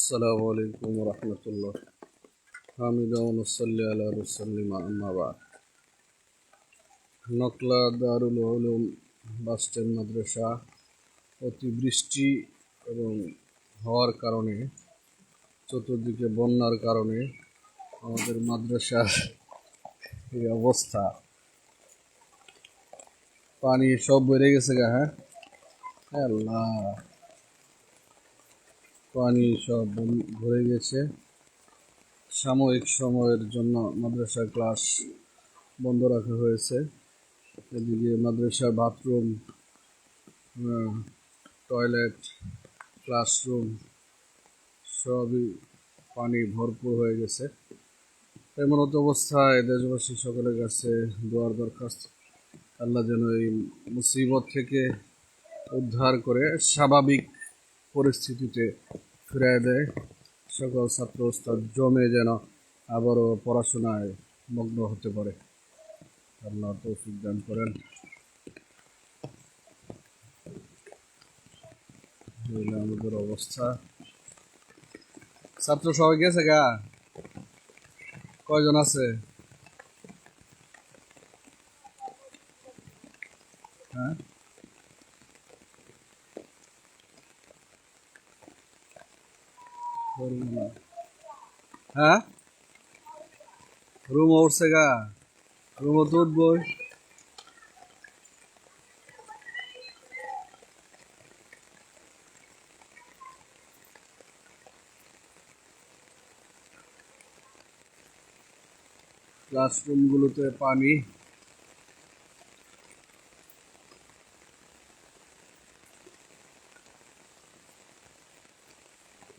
আসসালামু আলাইকুম রহমতুল্লাহ। হামিদা ওয়ানুসাল্লি আলা রাসূলিনা আম্মা বা'দ। নকলা দারুল উলুম বাসস্ট্যান্ড মাদ্রাসা অতিবৃষ্টি এবং হওয়ার কারণে, চতুর্দিকে বন্যার কারণে আমাদের মাদ্রাসার এই অবস্থা। পানি সব বেড়ে গেছে গা। হ্যাঁ আল্লাহ, পানি সব ভরে গেছে। সাময়িক সময়ের জন্য মাদ্রাসার ক্লাস বন্ধ রাখা হয়েছে। এদিকে মাদ্রাসার বাথরুম, টয়লেট, ক্লাসরুম সবই পানি ভরপুর হয়ে গেছে। এমন অবস্থায় দেশবাসী সকলের কাছে দোয়ার দরখাস্ত, আল্লাহ যেন এই মুসিবত থেকে উদ্ধার করে স্বাভাবিক পরিস্থিতিতে ফিরিয়ে দেয়। সকল ছাত্র ওস্তাদ জমে যেন আবারও পড়াশোনায় মগ্ন হতে পারে। আল্লাহ তৌফিক দান করেন। আমাদের অবস্থা, ছাত্র সবাই গেছে গা। কয়জন আছে? হ্যাঁ, হ্যাঁ, রুম উঠছে গা। রুম তো উঠবই। ক্লাসরুমগুলোতে পানি।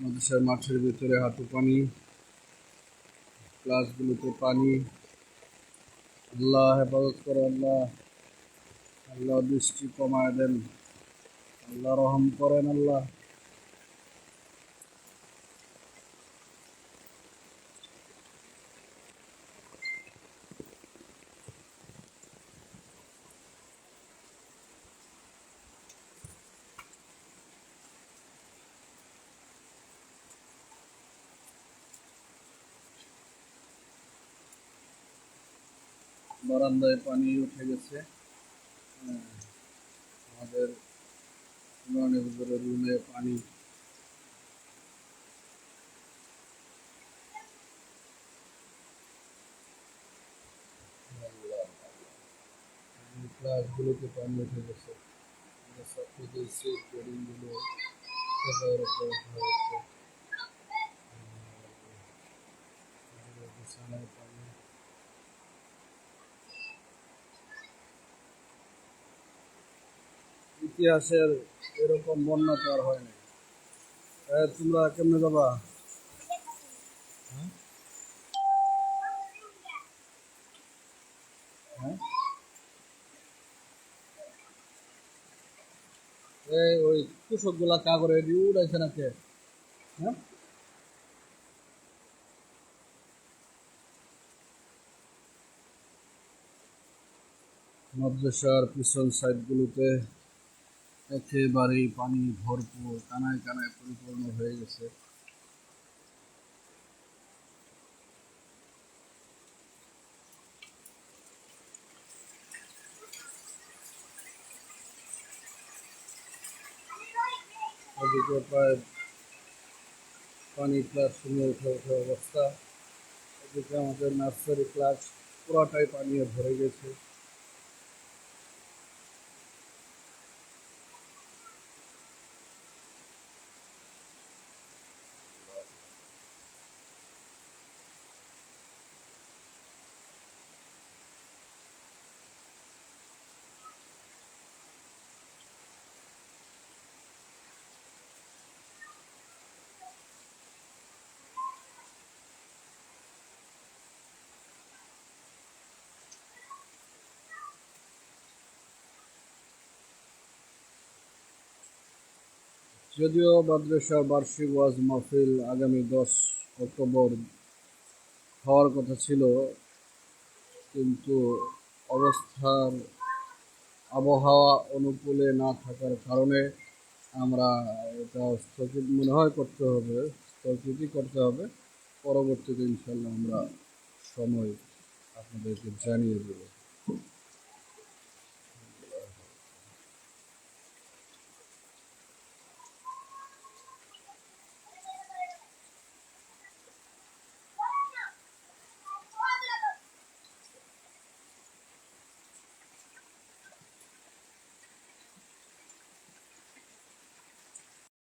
মাদ্রাসার মাঠের ভিতরে হাঁটু পানি, ক্লাসগুলোতে পানি। আল্লাহ হেফাজত করে। আল্লাহ, আল্লাহ বৃষ্টি কমায় দেন। আল্লাহ রহম করেন। আল্লাহ বারান্দায় পানি উঠে গেছে। আমাদের ভিতরে রুমে পানি। ক্লাসগুলোতে পানি উঠে গেছে। ছাত্রদের সিট বেডিংগুলো হয়েছে। বিছানায় পানি। ইতিহাসের এরকম বন্যা তো আর হয় না। তোমরা কেমনে যাবা? হ্যাঁ, এই ওই কৃষক গুলা কাগরে উড়াইছে না কে? হ্যাঁ, মাদ্রাসার পিছন সাইডগুলোতে একেবারেই পানি ভরপুর, কানায় কানায় পরিপূর্ণ হয়ে গেছে। ওদিকে প্রায় পানি ক্লাসরুমে উঠে উঠে অবস্থা। এদিকে আমাদের নার্সারি ক্লাস পুরোটাই পানি ভরে গেছে। যদিও মাদ্রাসার বার্ষিক ওয়াজ মাহফিল আগামী 10 অক্টোবর হওয়ার কথা ছিল, কিন্তু অবস্থার আবহাওয়া অনুকূলে না থাকার কারণে আমরা এটা স্থগিত মনে হয় করতে হবে। স্থগিতই করতে হবে। পরবর্তীতে ইনশাল্লাহ আমরা সময় আপনাদেরকে জানিয়ে দেবো।